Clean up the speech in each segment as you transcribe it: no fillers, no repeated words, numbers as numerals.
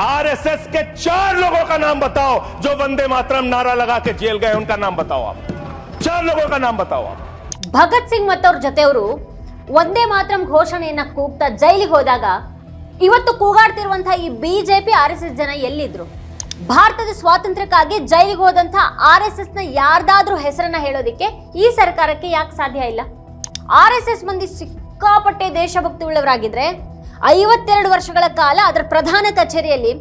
RSS के 4 लोगों का नाम बताओ जो वंदे मातरम नारा लगा के जेल गए, उनका नाम बताओ आप। 4 लोगों का नाम बताओ आप। ಭಗತ್ ಸಿಂಗ್ ಮತ್ತವ್ರ ಜೊತೆಯವರು ಒಂದೇ ಮಾತರಂ ಘೋಷಣೆಯನ್ನ ಕೂಗ್ತಾ ಜೈಲಿಗೆ ಹೋದಾಗ ಇವತ್ತು ಕೂಗಾಡ್ತಿರುವಂತಹ ಈ ಬಿಜೆಪಿ ಆರ್ಎಸ್ಎಸ್ ಜನ ಎಲ್ಲಿದ್ರು? ಭಾರತದ ಸ್ವಾತಂತ್ರ್ಯಕ್ಕಾಗಿ ಜೈಲಿಗೆ ಹೋದಂತ ಆರ್ಎಸ್ಎಸ್ ನ ಯಾರ್ದಾದ್ರೂ ಹೆಸರನ್ನ ಹೇಳೋದಿಕ್ಕೆ ಈ ಸರ್ಕಾರಕ್ಕೆ ಯಾಕೆ ಸಾಧ್ಯ ಇಲ್ಲ? ಆರ್ಎಸ್ಎಸ್ ಮಂದಿ ಸಿಕ್ಕಾಪಟ್ಟೆ ದೇಶಭಕ್ತಿ ಉಳ್ಳವರಾಗಿದ್ರೆ 52 ವರ್ಷಗಳ ಕಾಲ ಅದರ ಪ್ರಧಾನ ಕಚೇರಿಯಲ್ಲಿ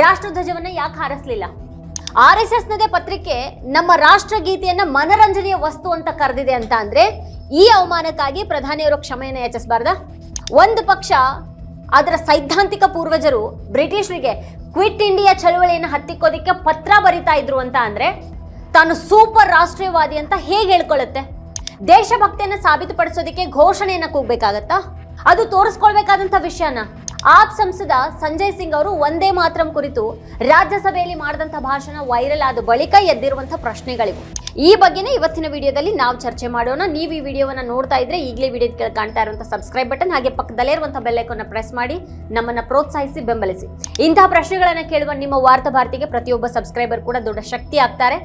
ರಾಷ್ಟ್ರಧ್ವಜವನ್ನ ಯಾಕೆ ಹಾರಿಸಲಿಲ್ಲ? ಆರ್ಎಸ್ಎಸ್ ನದೇ ಪತ್ರಿಕೆ ನಮ್ಮ ರಾಷ್ಟ್ರಗೀತೆಯನ್ನ ಮನರಂಜನೆಯ ವಸ್ತು ಅಂತ ಕರೆದಿದೆ ಅಂತ ಅಂದ್ರೆ ಈ ಅವಮಾನಕ್ಕಾಗಿ ಪ್ರಧಾನಿಯವರು ಕ್ಷಮೆಯನ್ನು ಯಾಚಿಸಬಾರ್ದ? ಒಂದು ಪಕ್ಷ ಅದರ ಸೈದ್ಧಾಂತಿಕ ಪೂರ್ವಜರು ಬ್ರಿಟಿಷರಿಗೆ ಕ್ವಿಟ್ ಇಂಡಿಯಾ ಚಳವಳಿಯನ್ನು ಹತ್ತಿಕ್ಕೋದಿಕ್ಕೆ ಪತ್ರ ಬರಿತಾ ಇದ್ರು ಅಂತ ಅಂದ್ರೆ ತಾನು ಸೂಪರ್ ರಾಷ್ಟ್ರೀಯವಾದಿ ಅಂತ ಹೇಗೆ ಹೇಳ್ಕೊಳ್ಳುತ್ತೆ? ದೇಶಭಕ್ತಿಯನ್ನ ಸಾಬೀತುಪಡಿಸೋದಕ್ಕೆ ಘೋಷಣೆಯನ್ನ ಕೂಗ್ಬೇಕಾಗತ್ತಾ? ಅದು ತೋರಿಸ್ಕೊಳ್ಬೇಕಾದಂತ ವಿಷಯನ ಆಪ್ ಸಂಸದ ಸಂಜಯ್ ಸಿಂಗ್ ಅವರು ಒಂದೇ ಮಾತರಂ ಕುರಿತು ರಾಜ್ಯಸಭೆಯಲ್ಲಿ ಮಾಡಿದಂತ ಭಾಷಣ ವೈರಲ್ ಆದ ಬಳಿಕ ಎದ್ದಿರುವಂತಹ ಪ್ರಶ್ನೆಗಳಿವು. ಈ ಬಗ್ಗೆನೇ ಇವತ್ತಿನ ವಿಡಿಯೋದಲ್ಲಿ ನಾವು ಚರ್ಚೆ ಮಾಡೋಣ. ನೀವು ಈ ವಿಡಿಯೋವನ್ನ ನೋಡ್ತಾ ಇದ್ರೆ ಈಗಲೇ ವಿಡಿಯೋ ಕೆಳಗೆ ಕಾಣ್ತಾ ಇರುವಂತಹ ಸಬ್ಸ್ಕ್ರೈಬ್ ಬಟನ್ ಹಾಗೆ ಪಕ್ಕದಲ್ಲೇ ಇರುವಂತಹ ಬೆಲ್ ಐಕಾನ್ ಪ್ರೆಸ್ ಮಾಡಿ ನಮ್ಮನ್ನ ಪ್ರೋತ್ಸಾಹಿಸಿ ಬೆಂಬಲಿಸಿ. ಇಂತಹ ಪ್ರಶ್ನೆಗಳನ್ನ ಕೇಳುವ ನಿಮ್ಮ ವಾರ್ತಾ ಭಾರತಿಗೆ ಪ್ರತಿಯೊಬ್ಬ ಸಬ್ಸ್ಕ್ರೈಬರ್ ಕೂಡ ದೊಡ್ಡ ಶಕ್ತಿ ಆಗ್ತಾರೆ.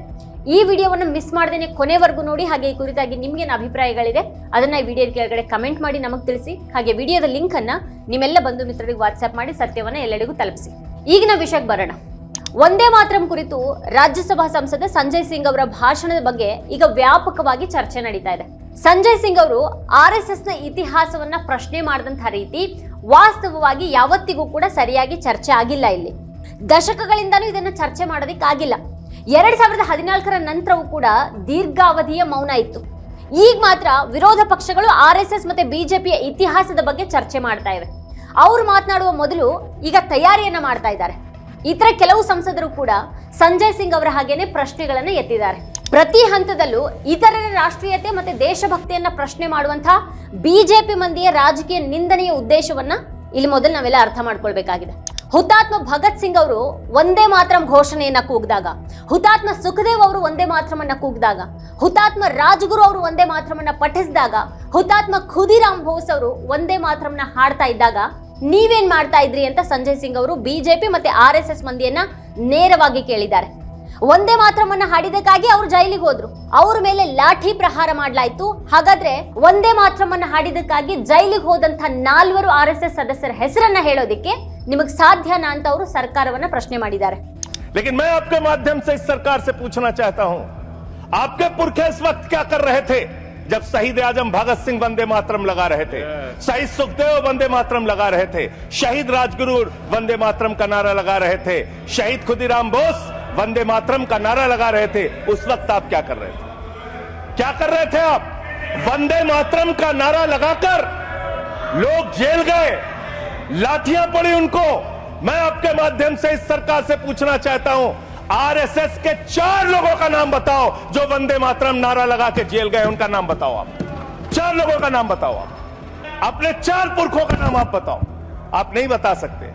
ಈ ವಿಡಿಯೋವನ್ನು ಮಿಸ್ ಮಾಡದೇನೆ ಕೊನೆವರೆಗೂ ನೋಡಿ. ಹಾಗೆ ಈ ಕುರಿತಾಗಿ ನಿಮ್ಗೇನು ಅಭಿಪ್ರಾಯಗಳಿದೆ ಅದನ್ನ ಈ ವಿಡಿಯೋದ ಕೆಳಗಡೆ ಕಮೆಂಟ್ ಮಾಡಿ ನಮಗೆ ತಿಳಿಸಿ. ಹಾಗೆ ವಿಡಿಯೋದ ಲಿಂಕ್ ಅನ್ನ ನಿಮ್ಮೆಲ್ಲ ಬಂಧು ಮಿತ್ರರಿಗೆ ವಾಟ್ಸ್ಆಪ್ ಮಾಡಿ ಸತ್ಯವನ್ನ ಎಲ್ಲರಿಗೂ ತಲುಪಿಸಿ. ಈಗಿನ ವಿಷಯಕ್ಕೆ ಬರೋಣ. ಒಂದೇ ಮಾತರಂ ಕುರಿತು ರಾಜ್ಯಸಭಾ ಸಂಸದ ಸಂಜಯ್ ಸಿಂಗ್ ಅವರ ಭಾಷಣದ ಬಗ್ಗೆ ಈಗ ವ್ಯಾಪಕವಾಗಿ ಚರ್ಚೆ ನಡೀತಾ ಇದೆ. ಸಂಜಯ್ ಸಿಂಗ್ ಅವರು ಆರ್ಎಸ್ಎಸ್ ನ ಇತಿಹಾಸವನ್ನ ಪ್ರಶ್ನೆ ಮಾಡಿದಂತಹ ರೀತಿ ವಾಸ್ತವವಾಗಿ ಯಾವತ್ತಿಗೂ ಕೂಡ ಸರಿಯಾಗಿ ಚರ್ಚೆ ಆಗಿಲ್ಲ. ಇಲ್ಲಿ ದಶಕಗಳಿಂದಲೂ ಇದನ್ನ ಚರ್ಚೆ ಮಾಡೋದಿಕ್ಕಾಗಿಲ್ಲ. 2014 ನಂತರವೂ ಕೂಡ ದೀರ್ಘಾವಧಿಯ ಮೌನ ಇತ್ತು. ಈಗ ಮಾತ್ರ ವಿರೋಧ ಪಕ್ಷಗಳು ಆರ್ಎಸ್ಎಸ್ ಮತ್ತೆ ಬಿಜೆಪಿಯ ಇತಿಹಾಸದ ಬಗ್ಗೆ ಚರ್ಚೆ ಮಾಡ್ತಾ ಇವೆ. ಅವ್ರು ಮಾತನಾಡುವ ಮೊದಲು ಈಗ ತಯಾರಿಯನ್ನ ಮಾಡ್ತಾ ಇದ್ದಾರೆ. ಇತರ ಕೆಲವು ಸಂಸದರು ಕೂಡ ಸಂಜಯ್ ಸಿಂಗ್ ಅವರ ಹಾಗೇನೆ ಪ್ರಶ್ನೆಗಳನ್ನ ಎತ್ತಿದ್ದಾರೆ. ಪ್ರತಿ ಹಂತದಲ್ಲೂ ಇತರರ ರಾಷ್ಟ್ರೀಯತೆ ಮತ್ತೆ ದೇಶಭಕ್ತಿಯನ್ನ ಪ್ರಶ್ನೆ ಮಾಡುವಂತಹ ಬಿಜೆಪಿ ಮಂದಿಯ ರಾಜಕೀಯ ನಿಂದನೆಯ ಉದ್ದೇಶವನ್ನ ಇಲ್ಲಿ ಮೊದಲು ನಾವೆಲ್ಲ ಅರ್ಥ ಮಾಡ್ಕೊಳ್ಬೇಕಾಗಿದೆ. ಹುತಾತ್ಮ ಭಗತ್ ಸಿಂಗ್ ಅವರು ಒಂದೇ ಮಾತರಂ ಘೋಷಣೆಯನ್ನ ಕೂಗಿದಾಗ, ಹುತಾತ್ಮ ಸುಖದೇವ್ ಅವರು ಒಂದೇ ಮಾತರಮನ್ನ ಕೂಗಿದಾಗ, ಹುತಾತ್ಮ ರಾಜಗುರು ಅವರು ಒಂದೇ ಮಾತರಮನ್ನ ಪಠಿಸಿದಾಗ, ಹುತಾತ್ಮ ಖುದಿರಾಮ್ ಬೋಸ್ ಅವರು ಒಂದೇ ಮಾತರಮನ್ನ ಹಾಡ್ತಾ ಇದ್ದಾಗ ನೀವೇನ್ ಮಾಡ್ತಾ ಇದ್ರಿ ಅಂತ ಸಂಜಯ್ ಸಿಂಗ್ ಅವರು ಬಿಜೆಪಿ ಮತ್ತೆ ಆರ್ಎಸ್ಎಸ್ ಮಂದಿಯನ್ನ ನೇರವಾಗಿ ಕೇಳಿದ್ದಾರೆ. ಒಂದೇ ಮಾತರಮನ್ನ ಹಾಡಿದಕ್ಕಾಗಿ ಅವರು ಜೈಲಿಗೆ ಹೋದ್ರು. ಅವ್ರ ಮೇಲೆ ಲಾಠಿ ಪ್ರಹಾರ ಮಾಡಲಾಯ್ತು. ಹಾಗಾದ್ರೆ ಒಂದೇ ಮಾತರಮನ್ನ ಹಾಡಿದಕ್ಕಾಗಿ ಜೈಲಿಗೆ ಹೋದಂತ 4 ಆರ್ಎಸ್ಎಸ್ ಸದಸ್ಯರ ಹೆಸರನ್ನ ಹೇಳೋದಿಕ್ಕೆ ನಿಮಗೆ ಸಾಧ್ಯನಾ ಅಂತ ಅವರು ಸರ್ಕಾರವನ್ನ ಪ್ರಶ್ನೆ ಮಾಡಿದ್ದಾರೆ. लेकिन मैं आपके माध्यम से इस सरकार से पूछना चाहता हूं, आपके पुरखे इस वक्त क्या कर रहे थे जब शहीद आजम भगत सिंह वंदे मातरम लगा रहे थे, शहीद सुखदेव वंदे मातरम लगा रहे थे, शहीद राजगुरु वंदे मातरम का नारा लगा रहे थे, शहीद खुदीराम बोस वंदे मातरम का नारा लगा रहे थे? उस वक्त आप क्या कर रहे थे? क्या कर रहे थे आप? वंदे मातरम का नारा लगाकर लोग जेल गए, लाठियां पड़ी उनको। मैं आपके माध्यम से इस सरकार से पूछना चाहता हूं, आरएसएस के 4 लोगों का नाम बताओ जो वंदे मातरम नारा लगा के जेल गए, उनका नाम बताओ आप। 4 लोगों का नाम बताओ आप। अपने 4 पुरखों का नाम आप बताओ। आप नहीं बता सकते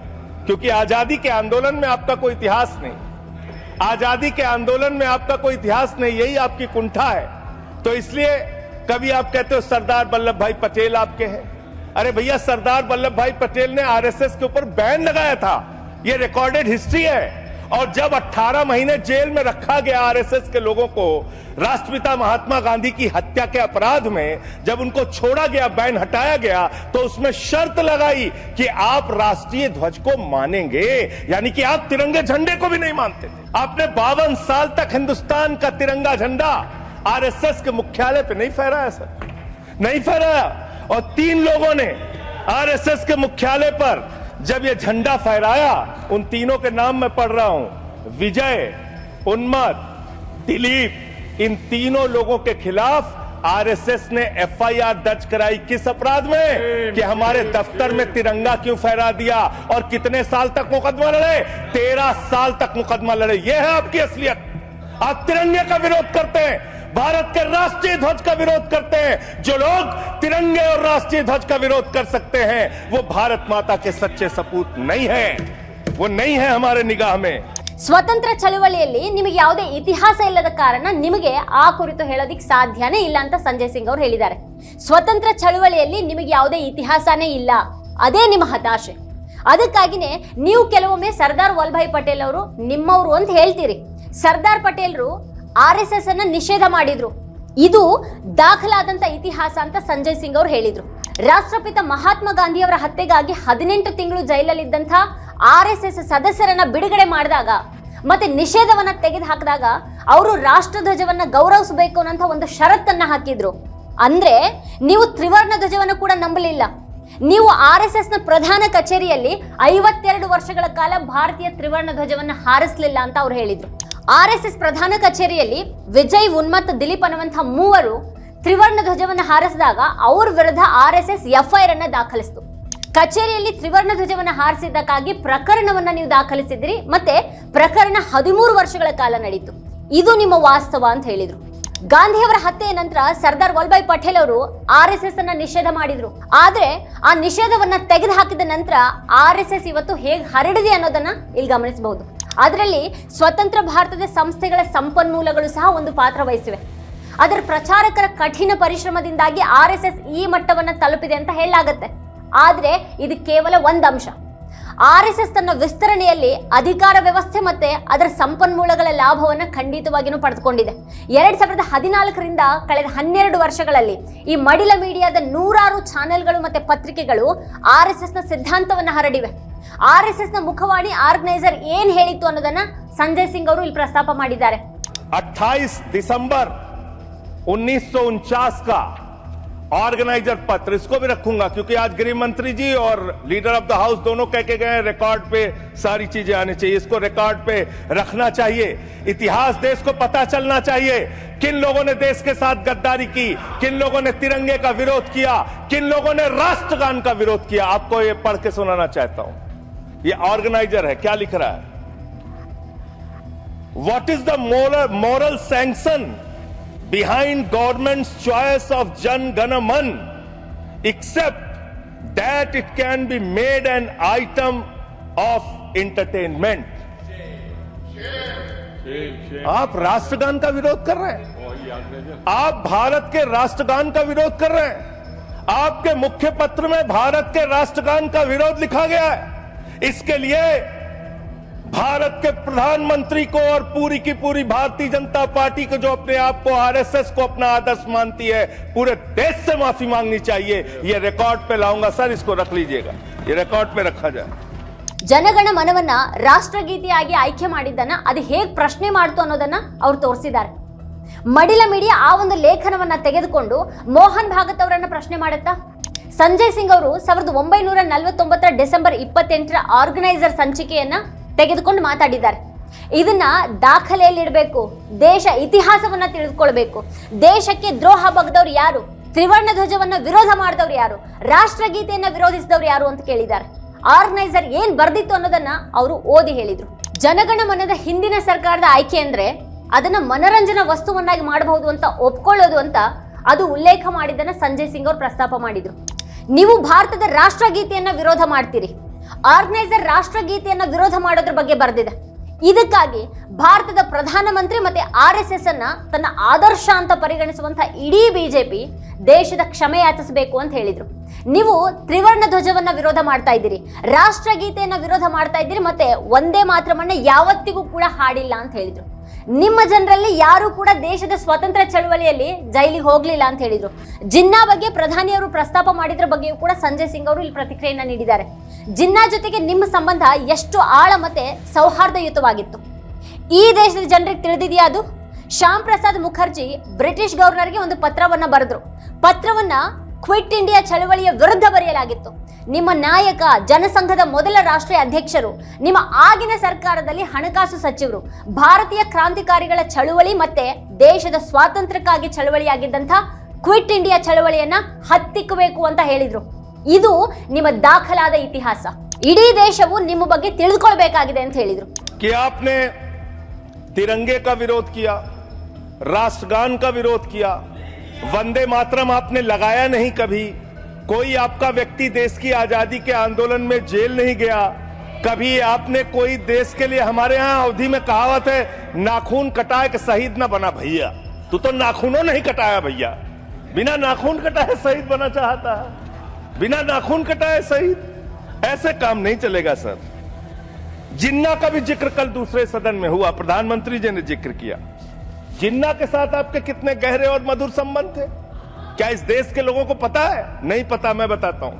क्योंकि आजादी के आंदोलन में आपका कोई इतिहास नहीं। आजादी के आंदोलन में आपका कोई इतिहास नहीं, यही आपकी कुंठा है। तो इसलिए कभी आप कहते हो सरदार वल्लभ भाई पटेल आपके हैं। अरे भैया, सरदार वल्लभ भाई पटेल ने आरएसएस के ऊपर बैन लगाया था, यह रिकॉर्डेड हिस्ट्री है। और जब 18 महीने जेल में रखा गया आरएसएस के लोगों को राष्ट्रपिता महात्मा गांधी की हत्या के अपराध में, जब उनको छोड़ा गया, बैन हटाया गया, तो उसमें शर्त लगाई कि आप राष्ट्रीय ध्वज को मानेंगे, यानी कि आप तिरंगे झंडे को भी नहीं मानते थे। आपने 52 साल तक हिंदुस्तान का तिरंगा झंडा आरएसएस के मुख्यालय पे नहीं फहराया सर, नहीं फहराया। और 3 लोगों ने आरएसएस के मुख्यालय पर जब ये झंडा फहराया, उन तीनों के नाम मैं पढ़ रहा हूं, विजय, उन्मत, दिलीप, इन तीनों लोगों के खिलाफ आरएसएस ने एफआईआर दर्ज कराई। किस अपराध में? कि हमारे दफ्तर में तिरंगा क्यों फहरा दिया। और कितने साल तक मुकदमा लड़े? 13 साल तक मुकदमा लड़े। यह है आपकी असलियत। आप तिरंगे का विरोध करते हैं, भारत के राष्ट्रीय ध्वज का विरोध करते हैं। जो लोग तिरंगे और राष्ट्रीय ध्वज का विरोध कर सकते हैं वो भारत माता के सच्चे सपूत नहीं है, वो नहीं है हमारे निगाह में। ಸ್ವತಂತ್ರ ಚಳವಳಿಯಲ್ಲಿ ನಿಮಗೆ ಯಾವುದೇ ಇತಿಹಾಸ ಇಲ್ಲದ ಕಾರಣ ನಿಮಗೆ ಆ ಕುರಿತು ಹೇಳೋದಿಕ್ಕೆ ಸಾಧ್ಯನೇ ಇಲ್ಲ ಅಂತ ಸಂಜಯ್ ಸಿಂಗ್ ಅವರು ಹೇಳಿದ್ದಾರೆ. ಸ್ವತಂತ್ರ ಚಳವಳಿಯಲ್ಲಿ ನಿಮಗೆ ಯಾವುದೇ ಇತಿಹಾಸನೇ ಇಲ್ಲ, ಅದೇ ನಿಮ್ಮ ಹತಾಶೆ. ಅದಕ್ಕಾಗಿನೇ ನೀವು ಕೆಲವೊಮ್ಮೆ ಸರ್ದಾರ್ ವಲ್ಲಭಾಯ್ ಪಟೇಲ್ ಅವರು ನಿಮ್ಮವರು ಅಂತ ಹೇಳ್ತೀರಿ. ಸರ್ದಾರ್ ಪಟೇಲ್ರು RSS ಅನ್ನ ನಿಷೇಧ ಮಾಡಿದ್ರು. ಇದು ದಾಖಲಾದಂತ ಇತಿಹಾಸ ಅಂತ ಸಂಜಯ್ ಸಿಂಗ್ ಅವರು ಹೇಳಿದ್ರು. ರಾಷ್ಟ್ರಪಿತ ಮಹಾತ್ಮ ಗಾಂಧಿಯವರ ಹತ್ಯೆಗಾಗಿ 18 ತಿಂಗಳು ಜೈಲಲ್ಲಿದ್ದಂಥ RSS ಸದಸ್ಯರನ್ನ ಬಿಡುಗಡೆ ಮಾಡಿದಾಗ ಮತ್ತೆ ನಿಷೇಧವನ್ನ ತೆಗೆದು ಹಾಕಿದಾಗ ಅವರು ರಾಷ್ಟ್ರಧ್ವಜವನ್ನ ಗೌರವಿಸಬೇಕು ಅನ್ನೋ ಒಂದು ಷರತ್ತನ್ನ ಹಾಕಿದ್ರು. ಅಂದ್ರೆ ನೀವು ತ್ರಿವರ್ಣ ಧ್ವಜವನ್ನು ಕೂಡ ನಂಬಲಿಲ್ಲ. ನೀವು RSS ನ ಪ್ರಧಾನ ಕಚೇರಿಯಲ್ಲಿ 52 ವರ್ಷಗಳ ಕಾಲ ಭಾರತೀಯ ತ್ರಿವರ್ಣ ಧ್ವಜವನ್ನ ಹಾರಿಸಲಿಲ್ಲ ಅಂತ ಅವ್ರು ಹೇಳಿದ್ರು. RSS ಪ್ರಧಾನ ಕಚೇರಿಯಲ್ಲಿ ವಿಜಯ್, ಉನ್ಮತ್, ದಿಲೀಪ್ ಅನ್ನುವಂಥ ಮೂವರು ತ್ರಿವರ್ಣ ಧ್ವಜವನ್ನು ಹಾರಿಸಿದಾಗ ಅವ್ರ ವಿರುದ್ಧ RSS FIR ಅನ್ನ ದಾಖಲಿಸಿತು. ಕಚೇರಿಯಲ್ಲಿ ತ್ರಿವರ್ಣ ಧ್ವಜವನ್ನು ಹಾರಿಸಿದ್ದಕ್ಕಾಗಿ ಪ್ರಕರಣವನ್ನ ನೀವು ದಾಖಲಿಸಿದ್ರಿ. ಮತ್ತೆ ಪ್ರಕರಣ 13 ವರ್ಷಗಳ ಕಾಲ ನಡೀತು. ಇದು ನಿಮ್ಮ ವಾಸ್ತವ ಅಂತ ಹೇಳಿದ್ರು. ಗಾಂಧಿಯವರ ಹತ್ಯೆಯ ನಂತರ ಸರ್ದಾರ್ ವಲ್ಲಭಾಯ್ ಪಟೇಲ್ ಅವರು RSS ಅನ್ನ ನಿಷೇಧ ಮಾಡಿದ್ರು. ಆದ್ರೆ ಆ ನಿಷೇಧವನ್ನ ತೆಗೆದು ಹಾಕಿದ ನಂತರ RSS ಇವತ್ತು ಹೇಗೆ ಹರಡಿದೆ ಅನ್ನೋದನ್ನ ಇಲ್ಲಿ ಗಮನಿಸಬಹುದು. ಅದರಲ್ಲಿ ಸ್ವತಂತ್ರ ಭಾರತದ ಸಂಸ್ಥೆಗಳ ಸಂಪನ್ಮೂಲಗಳು ಸಹ ಒಂದು ಪಾತ್ರ ವಹಿಸಿವೆ. ಅದರ ಪ್ರಚಾರಕರ ಕಠಿಣ ಪರಿಶ್ರಮದಿಂದಾಗಿ RSS ಈ ಮಟ್ಟವನ್ನ ತಲುಪಿದೆ ಅಂತ ಹೇಳಲಾಗತ್ತೆ. ಆದ್ರೆ ಇದು ಕೇವಲ ಒಂದು ಅಂಶ. RSS ತನ್ನ ವಿಸ್ತರಣೆಯಲ್ಲಿ ಅಧಿಕಾರ ವ್ಯವಸ್ಥೆ ಮತ್ತೆ ಅದರ ಸಂಪನ್ಮೂಲಗಳ ಲಾಭವನ್ನು ಖಂಡಿತವಾಗಿಯೂ ಪಡೆದುಕೊಂಡಿದೆ. 2014ರಿಂದ ಕಳೆದ 12 ವರ್ಷಗಳಲ್ಲಿ ಈ ಮಡಿಲ ಮೀಡಿಯಾದ 100 ಚಾನೆಲ್ಗಳು ಮತ್ತೆ ಪತ್ರಿಕೆಗಳು RSS ನ ಸಿದ್ಧಾಂತವನ್ನು ಹರಡಿವೆ. RSS ನ ಮುಖವಾಣಿ ಆರ್ಗನೈಸರ್ ಏನ್ ಹೇಳಿತ್ತು ಅನ್ನೋದನ್ನ ಸಂಜಯ್ ಸಿಂಗ್ ಅವರು ಇಲ್ಲಿ ಪ್ರಸ್ತಾಪ ಮಾಡಿದ್ದಾರೆ. 28 दिसंबर 1949 का ऑर्गेनाइजर पत्र, इसको भी रखूंगा क्योंकि आज गृह मंत्री जी और लीडर ऑफ द हाउस दोनों कह के गए रिकॉर्ड पे सारी चीजें आनी चाहिए, इसको रिकॉर्ड पे रखना चाहिए. इतिहास देश को पता चलना चाहिए किन लोगों ने देश के साथ गद्दारी की, किन लोगों ने तिरंगे का विरोध किया, किन लोगों ने राष्ट्रगान का विरोध किया. आपको ये पढ़ के सुनाना चाहता हूं. ये ऑर्गेनाइजर है, क्या लिख रहा है? What is the moral sanction behind government's choice of Jan Gana Man except that it can be made an item of entertainment. आप राष्ट्रगान का विरोध कर रहे हैं, आप भारत के राष्ट्रगान का विरोध कर रहे हैं. आपके मुख्य पत्र में भारत के राष्ट्रगान का विरोध लिखा गया है. इसके लिए भारत के प्रधानमंत्री को और पूरी की पूरी भारतीय जनता पार्टी को, जो अपने आप को RSS को अपना आदर्श मानती है, पूरे देश से माफी मांगनी चाहिए. ये रिकॉर्ड पे लाऊंगा सर, इसको रख लीजिएगा, ये रिकॉर्ड पे रखा जाए. ಜನಗಣ ಮನವನ್ನ ರಾಷ್ಟ್ರಗೀತೆಯಾಗಿ ಆಯ್ಕೆ ಮಾಡಿದ್ದನ್ನ ಅದು ಹೇಗೆ ಪ್ರಶ್ನೆ ಮಾಡ್ತು ಅನ್ನೋದನ್ನ ಅವ್ರು ತೋರಿಸಿದ್ದಾರೆ. ಮಡಿಲ ಮೀಡಿಯಾ ಆ ಒಂದು ಲೇಖನವನ್ನ ತೆಗೆದುಕೊಂಡು ಮೋಹನ್ ಭಾಗತ್ ಅವರನ್ನ ಪ್ರಶ್ನೆ ಮಾಡುತ್ತಾ? ಸಂಜಯ್ ಸಿಂಗ್ ಅವರು 1949 ಡಿಸೆಂಬರ್ 28 ಆರ್ಗನೈಸರ್ ಸಂಚಿಕೆಯನ್ನ ತೆಗೆದುಕೊಂಡು ಮಾತಾಡಿದ್ದಾರೆ. ಇದನ್ನ ದಾಖಲೆಯಲ್ಲಿ ಇಡಬೇಕು. ದೇಶ ಇತಿಹಾಸವನ್ನ ತಿಳಿದುಕೊಳ್ಬೇಕು. ದೇಶಕ್ಕೆ ದ್ರೋಹ ಬಗೆದವ್ರು ಯಾರು, ತ್ರಿವರ್ಣ ಧ್ವಜವನ್ನ ವಿರೋಧ ಮಾಡಿದವ್ರು ಯಾರು, ರಾಷ್ಟ್ರಗೀತೆಯನ್ನ ವಿರೋಧಿಸಿದವ್ರು ಯಾರು ಅಂತ ಕೇಳಿದ್ದಾರೆ. ಆರ್ಗನೈಸರ್ ಏನ್ ಬರ್ದಿತ್ತು ಅನ್ನೋದನ್ನ ಅವರು ಓದಿ ಹೇಳಿದ್ರು. ಜನಗಣ ಮನದ ಹಿಂದಿನ ಸರ್ಕಾರದ ಆಯ್ಕೆ ಅಂದ್ರೆ ಅದನ್ನ ಮನರಂಜನಾ ವಸ್ತುವನ್ನಾಗಿ ಮಾಡಬಹುದು ಅಂತ ಒಪ್ಕೊಳ್ಳೋದು ಅಂತ ಅದು ಉಲ್ಲೇಖ ಮಾಡಿದ್ದನ್ನ ಸಂಜಯ್ ಸಿಂಗ್ ಅವರು ಪ್ರಸ್ತಾಪ ಮಾಡಿದ್ರು. ನೀವು ಭಾರತದ ರಾಷ್ಟ್ರಗೀತೆಯನ್ನ ವಿರೋಧ ಮಾಡ್ತೀರಿ. ಆರ್ಗನೈಸರ್ ರಾಷ್ಟ್ರಗೀತೆಯನ್ನ ವಿರೋಧ ಮಾಡೋದ್ರ ಬಗ್ಗೆ ಬರೆದಿದೆ. ಇದಕ್ಕಾಗಿ ಭಾರತದ ಪ್ರಧಾನಮಂತ್ರಿ ಮತ್ತೆ RSS ಅನ್ನ ತನ್ನ ಆದರ್ಶ ಅಂತ ಪರಿಗಣಿಸುವಂತ ಇಡೀ ಬಿಜೆಪಿ ದೇಶದ ಕ್ಷಮೆ ಯಾಚಿಸಬೇಕು ಅಂತ ಹೇಳಿದ್ರು. ನೀವು ತ್ರಿವರ್ಣ ಧ್ವಜವನ್ನ ವಿರೋಧ ಮಾಡ್ತಾ ಇದ್ದೀರಿ, ರಾಷ್ಟ್ರಗೀತೆಯನ್ನ ವಿರೋಧ ಮಾಡ್ತಾ ಇದ್ದೀರಿ, ಮತ್ತೆ ಒಂದೇ ಮಾತ್ರವನ್ನ ಯಾವತ್ತಿಗೂ ಕೂಡ ಹಾಡಿಲ್ಲ ಅಂತ ಹೇಳಿದ್ರು. ನಿಮ್ಮ ಜನರಲ್ಲಿ ಯಾರು ಕೂಡ ದೇಶದ ಸ್ವತಂತ್ರ ಚಳವಳಿಯಲ್ಲಿ ಜೈಲಿಗೆ ಹೋಗ್ಲಿಲ್ಲ ಅಂತ ಹೇಳಿದ್ರು. ಜಿನ್ನಾ ಬಗ್ಗೆ ಪ್ರಧಾನಿಯವರು ಪ್ರಸ್ತಾಪ ಮಾಡಿದ್ರ ಬಗ್ಗೆಯೂ ಕೂಡ ಸಂಜಯ್ ಸಿಂಗ್ ಅವರು ಇಲ್ಲಿ ಪ್ರತಿಕ್ರಿಯೆಯನ್ನ ನೀಡಿದ್ದಾರೆ. ಜಿನ್ನಾ ಜೊತೆಗೆ ನಿಮ್ಮ ಸಂಬಂಧ ಎಷ್ಟು ಆಳ ಮತ್ತೆ ಸೌಹಾರ್ದಯುತವಾಗಿತ್ತು ಈ ದೇಶದ ಜನರಿಗೆ ತಿಳಿದಿದೆಯಾ? ಅದು ಶ್ಯಾಮ್ ಪ್ರಸಾದ್ ಮುಖರ್ಜಿ ಬ್ರಿಟಿಷ್ ಗವರ್ನರ್ಗೆ ಒಂದು ಪತ್ರವನ್ನ ಬರೆದ್ರು. ಪತ್ರವನ್ನ ಕ್ವಿಟ್ ಇಂಡಿಯಾ ಚಳವಳಿಯ ವಿರುದ್ಧ ಬರೆಯಲಾಗಿತ್ತು. ನಿಮ್ಮ ನಾಯಕ, ಜನಸಂಘದ ಮೊದಲ ರಾಷ್ಟ್ರೀಯ ಅಧ್ಯಕ್ಷರು, ನಿಮ್ಮ ಆಗಿನ ಸರ್ಕಾರದಲ್ಲಿ ಹಣಕಾಸು ಸಚಿವರು ಭಾರತೀಯ ಕ್ರಾಂತಿಕಾರಿಗಳ ಚಳವಳಿ ಮತ್ತೆ ದೇಶದ ಸ್ವಾತಂತ್ರ್ಯಕ್ಕಾಗಿ ಚಳವಳಿಯಾಗಿದ್ದಂಥ ಕ್ವಿಟ್ ಇಂಡಿಯಾ ಚಳವಳಿಯನ್ನ ಹತ್ತಿಕ್ಕಬೇಕು ಅಂತ ಹೇಳಿದ್ರು. ಇದು ನಿಮ್ಮ ದಾಖಲಾದ ಇತಿಹಾಸ. ಇಡೀ ದೇಶವು ನಿಮ್ಮ ಬಗ್ಗೆ ತಿಳಿದುಕೊಳ್ಳಬೇಕಾಗಿದೆ ಅಂತ ಹೇಳಿದ್ರು. कि आपने तिरंगे का विरोध किया, राष्ट्रगान का विरोध किया, वंदे मातरम आपने लगाया नहीं कभी. कोई आपका व्यक्ति देश की आजादी के आंदोलन में जेल नहीं गया. कभी आपने कोई देश के लिए, हमारे यहां अवधि में कहावत है, नाखून कटाए के शहीद ना बना भैया. तू तो नाखूनों नहीं कटाया भैया, बिना नाखून कटाए शहीद बना चाहता है, बिना नाखून कटाए शहीद. ऐसे काम नहीं चलेगा सर। जिन्ना का भी जिक्र कल दूसरे सदन में हुआ, प्रधानमंत्री जी ने जिक्र किया। जिन्ना के साथ आपके कितने गहरे और मधुर संबंध थे, क्या इस देश के लोगों को पता है? नहीं पता, मैं बताता हूं।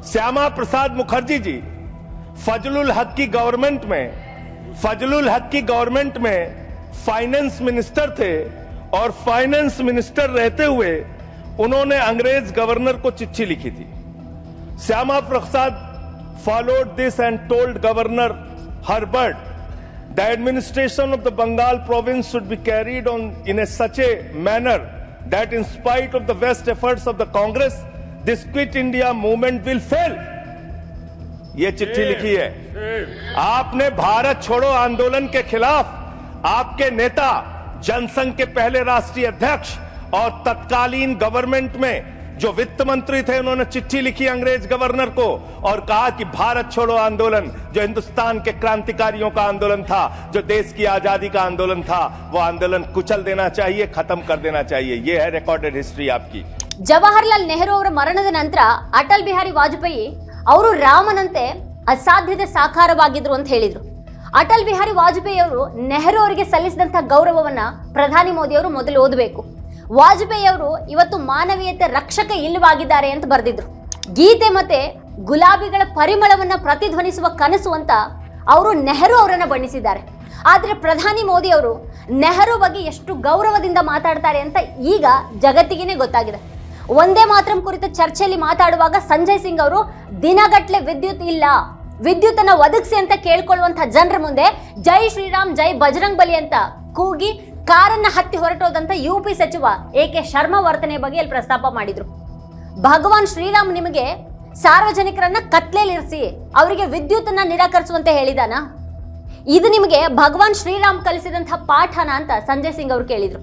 श्यामा प्रसाद मुखर्जी जी फजलुल हक की गवर्नमेंट में फाइनेंस मिनिस्टर थे, और फाइनेंस मिनिस्टर रहते हुए उन्होंने अंग्रेज गवर्नर को चिट्ठी लिखी थी। Shyama Prasad followed this and told Governor Herbert the administration of the Bengal province should be carried on in such a manner that in spite of the best efforts of the Congress, this Quit India movement will fail. ये चिट्ठी लिखी है। आपने भारत छोड़ो आंदोलन के खिलाफ आपके नेता, जनसंघ के पहले राष्ट्रीय अध्यक्ष और तत्कालीन गवर्नमेंट में जो वित्त मंत्री थे, उन्होंने चिट्ठी लिखी अंग्रेज गवर्नर को और कहा कि भारत छोड़ो आंदोलन जो हिंदुस्तान के क्रांतिकारियों का आंदोलन था, जो देश की आजादी का आंदोलन था, वो आंदोलन कुचल देना चाहिए, खत्म कर देना चाहिए। ये है रिकॉर्डेड हिस्ट्री आपकी। ಜವಾಹರ್ಲಾಲ್ ನೆಹರು ಅವರ ಮರಣದ ನಂತರ ಅಟಲ್ ಬಿಹಾರಿ ವಾಜಪೇಯಿ ಅವರು ರಾಮನಂತೆ ಅಸಾಧ್ಯದ ಸಾಕಾರವಾಗಿದ್ರು ಅಂತ ಹೇಳಿದ್ರು. ಅಟಲ್ ಬಿಹಾರಿ ವಾಜಪೇಯಿ ಅವರು ನೆಹರು ಅವರಿಗೆ ಸಲ್ಲಿಸಿದಂತ ಗೌರವವನ್ನ ಪ್ರಧಾನಿ ಮೋದಿ ಅವರು ಮೊದಲು ಓದಬೇಕು. ವಾಜಪೇಯಿ ಅವರು ಇವತ್ತು ಮಾನವೀಯತೆ ರಕ್ಷಕ ಇಲ್ಲವಾಗಿದ್ದಾರೆ ಅಂತ ಬರೆದಿದ್ರು. ಗೀತೆ ಮತ್ತೆ ಗುಲಾಬಿಗಳ ಪರಿಮಳವನ್ನ ಪ್ರತಿಧ್ವನಿಸುವ ಕನಸು ಅಂತ ಅವರು ನೆಹರು ಅವರನ್ನ ಬಣ್ಣಿಸಿದ್ದಾರೆ. ಆದ್ರೆ ಪ್ರಧಾನಿ ಮೋದಿ ಅವರು ನೆಹರು ಬಗ್ಗೆ ಎಷ್ಟು ಗೌರವದಿಂದ ಮಾತಾಡ್ತಾರೆ ಅಂತ ಈಗ ಜಗತ್ತಿಗೆ ಗೊತ್ತಾಗಿದೆ. ಒಂದೇ ಮಾತ್ರಂ ಕುರಿತ ಚರ್ಚೆಯಲ್ಲಿ ಮಾತಾಡುವಾಗ ಸಂಜಯ್ ಸಿಂಗ್ ಅವರು ದಿನಗಟ್ಲೆ ವಿದ್ಯುತ್ ಇಲ್ಲ, ವಿದ್ಯುತ್ ಅನ್ನ ಒದಗಿಸಿ ಅಂತ ಕೇಳ್ಕೊಳ್ಳುವಂತ ಜನರ ಮುಂದೆ ಜೈ ಶ್ರೀರಾಮ್ ಜೈ ಬಜರಂಗ್ ಬಲಿ ಅಂತ ಕೂಗಿ ಕಾರನ್ನ ಹತ್ತಿ ಹೊರಟೋದಂತ ಯುಪಿ ಸಚಿವ ಎಕೆ ಶರ್ಮಾ ವರ್ತನೆ ಬಗ್ಗೆ ಇಲ್ಲಿ ಪ್ರಸ್ತಾಪ ಮಾಡಿದ್ರು. ಭಗವಾನ್ ಶ್ರೀರಾಮ್ ನಿಮಗೆ ಸಾರ್ವಜನಿಕರನ್ನ ಕತ್ಲೇಲಿರಿಸಿ ಅವರಿಗೆ ವಿದ್ಯುತ್ ಅನ್ನ ನಿರಾಕರಿಸುವಂತೆ ಹೇಳಿದಾನ? ಇದು ನಿಮಗೆ ಭಗವಾನ್ ಶ್ರೀರಾಮ್ ಕಲಿಸಿದಂತಹ ಪಾಠನ ಅಂತ ಸಂಜಯ್ ಸಿಂಗ್ ಅವರು ಕೇಳಿದ್ರು.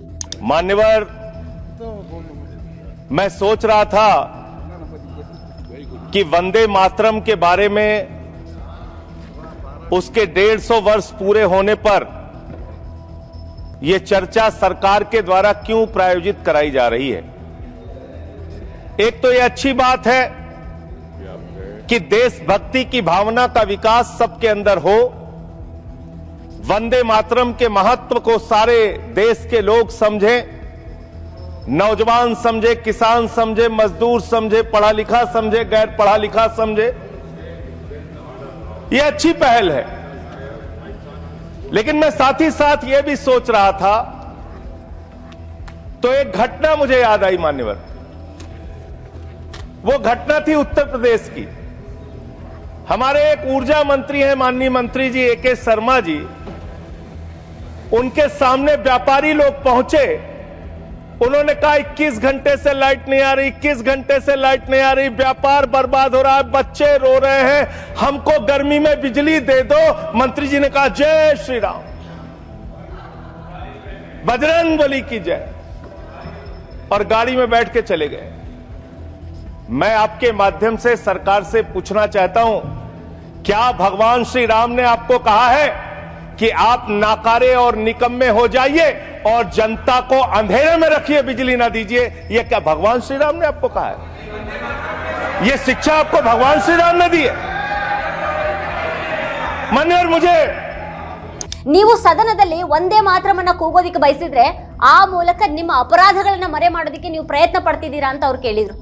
मान्यवर, मैं सोच रहा था कि वंदे मातरम के बारे में उसके 150 वर्ष पूरे होने पर यह चर्चा सरकार के द्वारा क्यों प्रायोजित कराई जा रही है। एक तो यह अच्छी बात है कि देशभक्ति की भावना का विकास सबके अंदर हो, वंदे मातरम के महत्व को सारे देश के लोग समझें, नौजवान समझे, किसान समझे, मजदूर समझे, पढ़ा लिखा समझे, गैर पढ़ा लिखा समझे। यह अच्छी पहल है। लेकिन मैं साथ ही साथ यह भी सोच रहा था, तो एक घटना मुझे याद आई मान्यवर। वो घटना थी उत्तर प्रदेश की। हमारे एक ऊर्जा मंत्री हैं माननीय मंत्री जी एके शर्मा जी, उनके सामने व्यापारी लोग पहुंचे। उन्होंने कहा 21 घंटे से लाइट नहीं आ रही, 21 घंटे से लाइट नहीं आ रही, व्यापार बर्बाद हो रहा है, बच्चे रो रहे हैं, हमको गर्मी में बिजली दे दो। मंत्री जी ने कहा जय श्री राम, बजरंग बली की जय, और गाड़ी में बैठ के चले गए। मैं आपके माध्यम से सरकार से पूछना चाहता हूं, क्या भगवान श्री राम ने आपको कहा है कि आप नाकारे और निकम्मे हो जाइए और जनता को अंधेरे में रखिए, बिजली ना दीजिए? यह क्या भगवान श्री राम ने आपको कहा है? यह शिक्षा आपको भगवान श्री राम ने दी है? मान्यवर, मुझे ನೀವು ಸದನದಲ್ಲಿ ಒಂದೇ ಮಾತ್ರಮನ್ನ ಕೂಗೋದಿಕ್ಕೆ ಬಯಸಿದ್ರೆ ಆ ಮೂಲಕ ನಿಮ್ಮ ಅಪರಾಧಗಳನ್ನ ಮರೆ ಮಾಡೋದಕ್ಕೆ ನೀವು ಪ್ರಯತ್ನ ಪಡ್ತಿದ್ದೀರಾ ಅಂತ ಅವ್ರು ಕೇಳಿದ್ರು.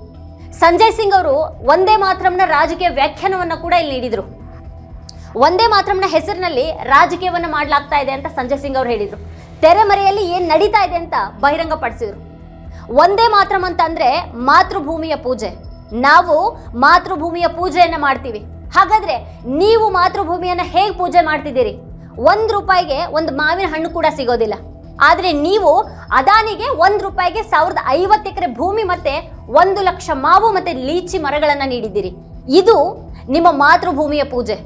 ಸಂಜಯ್ ಸಿಂಗ್ ಅವರು ಒಂದೇ ಮಾತ್ರಮನ ರಾಜಕೀಯ ವ್ಯಾಖ್ಯಾನವನ್ನ ಕೂಡ ಇಲ್ಲಿ ನೀಡಿದ್ರು. ಒಂದೇ ಮಾತ್ರಮನ ಹೆಸರಿನಲ್ಲಿ ರಾಜಕೀಯವನ್ನ ಮಾಡಲಾಗ್ತಾ ಇದೆ ಅಂತ ಸಂಜಯ್ ಸಿಂಗ್ ಅವರು ಹೇಳಿದ್ರು. ತೆರೆಮರೆಯಲ್ಲಿ ಏನ್ ನಡೀತಾ ಇದೆ ಅಂತ ಬಹಿರಂಗ ಪಡಿಸಿದ್ರು. ಒಂದೇ ಮಾತ್ರಂ ಅಂತಂದ್ರೆ ಮಾತೃಭೂಮಿಯ ಪೂಜೆ. ನಾವು ಮಾತೃಭೂಮಿಯ ಪೂಜೆಯನ್ನ ಮಾಡ್ತೀವಿ. ಹಾಗಾದ್ರೆ ನೀವು ಮಾತೃಭೂಮಿಯನ್ನ ಹೇಗೆ ಪೂಜೆ ಮಾಡ್ತಿದ್ದೀರಿ? ₹1 ಒಂದು ಮಾವಿನ ಹಣ್ಣು ಕೂಡ ಸಿಗೋದಿಲ್ಲ. ಆದ್ರೆ ನೀವು ಅದಾನಿಗೆ ₹1 1050 ಎಕರೆ ಭೂಮಿ ಮತ್ತೆ 1 ಲಕ್ಷ ಮಾವು ಮತ್ತೆ ಲೀಚಿ ಮರಗಳನ್ನ ನೀಡಿದ್ದೀರಿ. ಇದು ನಿಮ್ಮ ಮಾತೃಭೂಮಿಯ ಪೂಜೆ.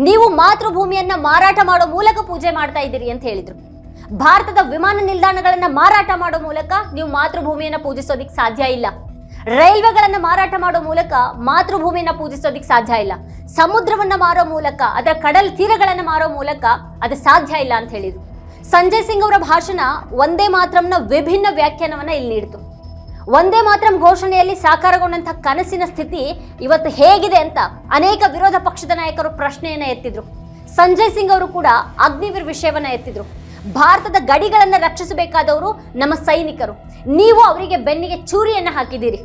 ನೀವು ಮಾತೃಭೂಮಿಯನ್ನ ಮಾರಾಟ ಮಾಡೋ ಮೂಲಕ ಪೂಜೆ ಮಾಡ್ತಾ ಇದ್ದೀರಿ ಅಂತ ಹೇಳಿದ್ರು. ಭಾರತದ ವಿಮಾನ ನಿಲ್ದಾಣಗಳನ್ನ ಮಾರಾಟ ಮಾಡೋ ಮೂಲಕ ನೀವು ಮಾತೃಭೂಮಿಯನ್ನ ಪೂಜಿಸೋದಿಕ್ ಸಾಧ್ಯ ಇಲ್ಲ. ರೈಲ್ವೆಗಳನ್ನ ಮಾರಾಟ ಮಾಡೋ ಮೂಲಕ ಮಾತೃಭೂಮಿಯನ್ನ ಪೂಜಿಸೋದಿಕ್ ಸಾಧ್ಯ ಇಲ್ಲ. ಸಮುದ್ರವನ್ನ ಮಾರೋ ಮೂಲಕ, ಅದರ ಕಡಲ ತೀರಗಳನ್ನ ಮಾರೋ ಮೂಲಕ ಅದು ಸಾಧ್ಯ ಇಲ್ಲ ಅಂತ ಹೇಳಿದ್ರು. ಸಂಜಯ್ ಸಿಂಗ್ ಅವರ ಭಾಷಣ ಒಂದೇ ಮಾತ್ರಂನ ವಿಭಿನ್ನ ವ್ಯಾಖ್ಯಾನವನ್ನ ಇಲ್ಲಿ ನೀಡಿತು. ಒಂದೇ ಮಾತ್ರ ಘೋಷಣೆಯಲ್ಲಿ ಸಾಕಾರಗೊಂಡಂತಹ ಕನಸಿನ ಸ್ಥಿತಿ ಇವತ್ತು ಹೇಗಿದೆ ಅಂತ ಅನೇಕ ವಿರೋಧ ಪಕ್ಷದ ನಾಯಕರು ಪ್ರಶ್ನೆಯನ್ನ ಎತ್ತಿದ್ರು. ಸಂಜಯ್ ಸಿಂಗ್ ಅವರು ಕೂಡ ಅಗ್ನಿವೀರ್ ವಿಷಯವನ್ನ ಎತ್ತಿದ್ರು. ಭಾರತದ ಗಡಿಗಳನ್ನ ರಕ್ಷಿಸಬೇಕಾದವರು ನಮ್ಮ ಸೈನಿಕರು, ನೀವು ಅವರಿಗೆ ಬೆನ್ನಿಗೆ ಚೂರಿಯನ್ನ ಹಾಕಿದ್ದೀರಿ,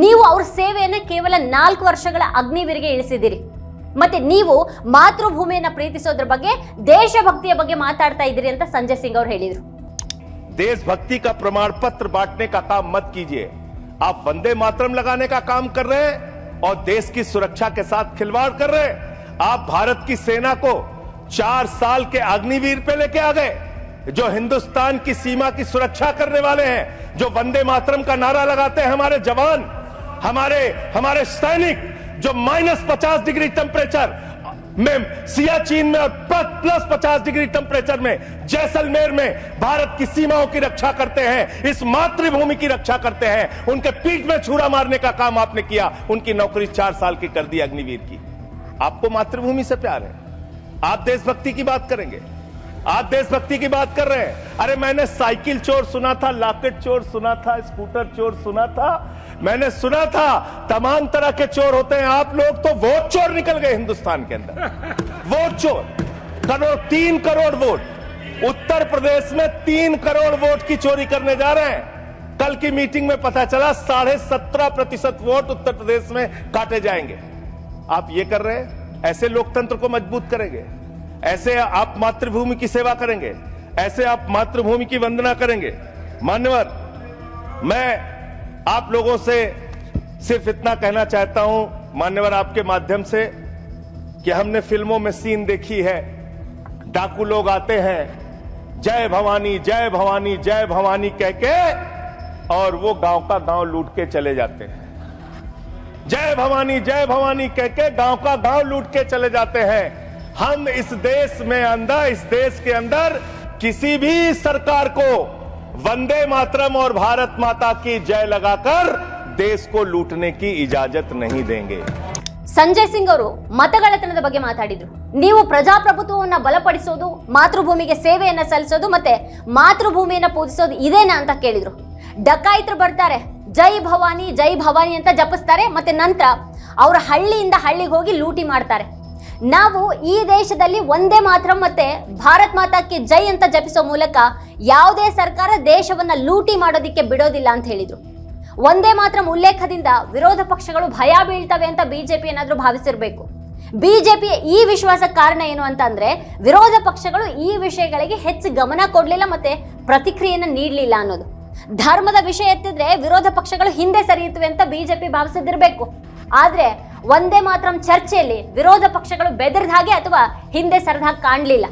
ನೀವು ಅವ್ರ ಸೇವೆಯನ್ನ ಕೇವಲ 4 ವರ್ಷಗಳ ಅಗ್ನಿವೀರ್ಗೆ ಇಳಿಸಿದ್ದೀರಿ, ಮತ್ತೆ ನೀವು ಮಾತೃಭೂಮಿಯನ್ನ ಪ್ರೀತಿಸೋದ್ರ ಬಗ್ಗೆ ದೇಶಭಕ್ತಿಯ ಬಗ್ಗೆ ಮಾತಾಡ್ತಾ ಇದ್ದೀರಿ ಅಂತ ಸಂಜಯ್ ಸಿಂಗ್ ಅವರು ಹೇಳಿದ್ರು. देशभक्ति का प्रमाण पत्र बांटने का काम मत कीजिए। आप वंदे मातरम लगाने का काम कर रहे हैं और देश की सुरक्षा के साथ खिलवाड़ कर रहे हैं। आप भारत की सेना को 4 साल के अग्निवीर पे लेके आ गए, जो हिंदुस्तान की सीमा की सुरक्षा करने वाले हैं, जो वंदे मातरम का नारा लगाते हैं हमारे जवान, हमारे सैनिक, जो -50 डिग्री टेम्परेचर में सियाचिन में और +50 डिग्री टेम्परेचर में जैसलमेर में भारत की सीमाओं की रक्षा करते हैं, इस मातृभूमि की रक्षा करते हैं, उनके पीठ में छुरा मारने का काम आपने किया, उनकी नौकरी 4 साल की कर दी अग्निवीर की। आपको मातृभूमि से प्यार है, आप देशभक्ति की बात करेंगे, आप देशभक्ति की बात कर रहे हैं। अरे मैंने साइकिल चोर सुना था, लॉकेट चोर सुना था, स्कूटर चोर सुना था, मैंने सुना था तमाम तरह के चोर होते हैं। आप लोग तो वोट चोर निकल गए हिंदुस्तान के अंदर। वोट चोर 3 करोड़ वोट उत्तर प्रदेश में 3 करोड़ वोट की चोरी करने जा रहे हैं। कल की मीटिंग में पता चला 17.5% वोट उत्तर प्रदेश में काटे जाएंगे। आप ये कर रहे हैं, ऐसे लोकतंत्र को मजबूत करेंगे, ऐसे आप मातृभूमि की सेवा करेंगे, ऐसे आप मातृभूमि की वंदना करेंगे। मान्यवर, मैं आप लोगों से सिर्फ इतना कहना चाहता हूं मान्यवर आपके माध्यम से कि हमने फिल्मों में सीन देखी है, डाकू लोग आते हैं जय भवानी जय भवानी जय भवानी कह के और वो गांव का गांव लूट के चले जाते हैं। जय भवानी कह के गांव का गांव लूट के चले जाते हैं। हम इस देश के अंदर किसी भी सरकार को वंदे मातरम और भारत माता की जय लगाकर देश को लूटने की इजाजत नहीं देंगे। ಸಂಜಯ್ ಸಿಂಗ್ ಅವರು ಮತಗಳ್ಳತನದ ಬಗ್ಗೆ ಮಾತಾಡಿದ್ರು. ನೀವು ಪ್ರಜಾಪ್ರಭುತ್ವವನ್ನ ಬಲಪಡಿಸೋದು, ಮಾತೃಭೂಮಿಗೆ ಸೇವೆಯನ್ನ ಸಲ್ಲಿಸೋದು ಮತ್ತೆ ಮಾತೃಭೂಮಿಯನ್ನ ಪೂಜಿಸೋದು ಇದೇನಾ ಅಂತ ಕೇಳಿದ್ರು. ಡಕಾಯಿತರು ಬರ್ತಾರೆ, ಜೈ ಭವಾನಿ ಅಂತ ಜಪಿಸ್ತಾರೆ, ಮತ್ತೆ ನಂತರ ಅವರ ಹಳ್ಳಿಯಿಂದ ಹಳ್ಳಿಗೆ ಹೋಗಿ ಲೂಟಿ ಮಾಡ್ತಾರೆ. ನಾವು ಈ ದೇಶದಲ್ಲಿ ಒಂದೇ ಮಾತ್ರ ಮತ್ತೆ ಭಾರತ್ ಮಾತಾ ಕಿ ಜೈ ಅಂತ ಜಪಿಸೋ ಮೂಲಕ ಯಾವುದೇ ಸರ್ಕಾರ ದೇಶವನ್ನ ಲೂಟಿ ಮಾಡೋದಿಕ್ಕೆ ಬಿಡೋದಿಲ್ಲ ಅಂತ ಹೇಳಿದ್ರು. ಒಂದೇ ಮಾತ್ರ ಉಲ್ಲೇಖದಿಂದ ವಿರೋಧ ಪಕ್ಷಗಳು ಭಯ ಬೀಳ್ತವೆ ಅಂತ ಬಿಜೆಪಿ ಏನಾದ್ರೂ ಭಾವಿಸಿರ್ಬೇಕು. ಬಿಜೆಪಿಯ ಈ ವಿಶ್ವಾಸ ಕಾರಣ ಏನು ಅಂತಂದ್ರೆ ವಿರೋಧ ಪಕ್ಷಗಳು ಈ ವಿಷಯಗಳಿಗೆ ಹೆಚ್ಚು ಗಮನ ಕೊಡ್ಲಿಲ್ಲ ಮತ್ತೆ ಪ್ರತಿಕ್ರಿಯೆಯನ್ನ ನೀಡಲಿಲ್ಲ ಅನ್ನೋದು. ಧರ್ಮದ ವಿಷಯ ಎತ್ತಿದ್ರೆ ವಿರೋಧ ಪಕ್ಷಗಳು ಹಿಂದೆ ಸರಿಯುತ್ತವೆ ಅಂತ ಬಿಜೆಪಿ ಭಾವಿಸಿದಿರ್ಬೇಕು. ಆದ್ರೆ ಒಂದೇ ಮಾತ್ರ ಚರ್ಚೆಯಲ್ಲಿ ವಿರೋಧ ಪಕ್ಷಗಳು ಬೆದರಿದ ಹಾಗೆ ಅಥವಾ ಹಿಂದೆ ಸರಿದ ಹಾಗೆ ಕಾಣಲಿಲ್ಲ.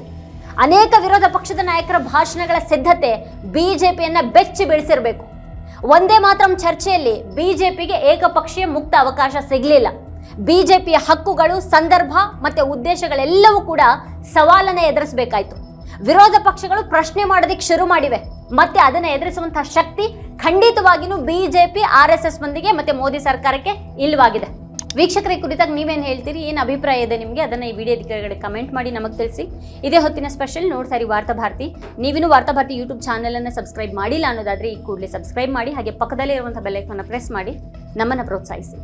ಅನೇಕ ವಿರೋಧ ಪಕ್ಷದ ನಾಯಕರ ಭಾಷಣಗಳ ಸಿದ್ಧತೆ ಬಿಜೆಪಿಯನ್ನ ಬೆಚ್ಚಿ ಬೀಳಿಸಿರ್ಬೇಕು. ಒಂದೇ ಮಾತ್ರ ಚರ್ಚೆಯಲ್ಲಿ ಬಿಜೆಪಿಗೆ ಏಕಪಕ್ಷೀಯ ಮುಕ್ತ ಅವಕಾಶ ಸಿಗಲಿಲ್ಲ. ಬಿಜೆಪಿಯ ಹಕ್ಕುಗಳು, ಸಂದರ್ಭ ಮತ್ತೆ ಉದ್ದೇಶಗಳೆಲ್ಲವೂ ಕೂಡ ಸವಾಲನ್ನ ಎದುರಿಸಬೇಕಾಯ್ತು. ವಿರೋಧ ಪಕ್ಷಗಳು ಪ್ರಶ್ನೆ ಮಾಡೋದಕ್ಕೆ ಶುರು ಮಾಡಿವೆ. ಮತ್ತೆ ಅದನ್ನ ಎದುರಿಸುವಂತಹ ಶಕ್ತಿ ಖಂಡಿತವಾಗಿಯೂ ಬಿಜೆಪಿ, RSS ಮಂದಿಗೆ ಮತ್ತೆ ಮೋದಿ ಸರ್ಕಾರಕ್ಕೆ ಇಲ್ಲವಾಗಿದೆ. ವೀಕ್ಷಕರ ಕುರಿತಾಗಿ ನೀವೇನು ಹೇಳ್ತೀರಿ, ಏನು ಅಭಿಪ್ರಾಯ ಇದೆ ನಿಮಗೆ, ಅದನ್ನ ಈ ವಿಡಿಯೋದ ಕೆಳಗಡೆ ಕಮೆಂಟ್ ಮಾಡಿ ನಮಗೆ ತಿಳಿಸಿ. ಇದೇ ಹೊತ್ತಿನ ಸ್ಪೆಷಲ್ ನೋಡ್ತಾ ಇರಿ ವಾರ್ತಾ ಭಾರತಿ. ನೀವಿನ್ನೂ ವಾರ್ತಾ ಭಾರತಿ ಯೂಟ್ಯೂಬ್ ಚಾನೆಲ್ ಅನ್ನು ಸಬ್ಸ್ಕ್ರೈಬ್ ಮಾಡಿಲ್ಲ ಅನ್ನೋದಾದ್ರೆ ಈ ಕೂಡಲೇ ಸಬ್ಸ್ಕ್ರೈಬ್ ಮಾಡಿ, ಹಾಗೆ ಪಕ್ಕದಲ್ಲೇ ಇರುವಂತಹ ಬೆಲ್ ಐಕಾನ್ ಪ್ರೆಸ್ ಮಾಡಿ ನಮ್ಮನ್ನ ಪ್ರೋತ್ಸಾಹಿಸಿ.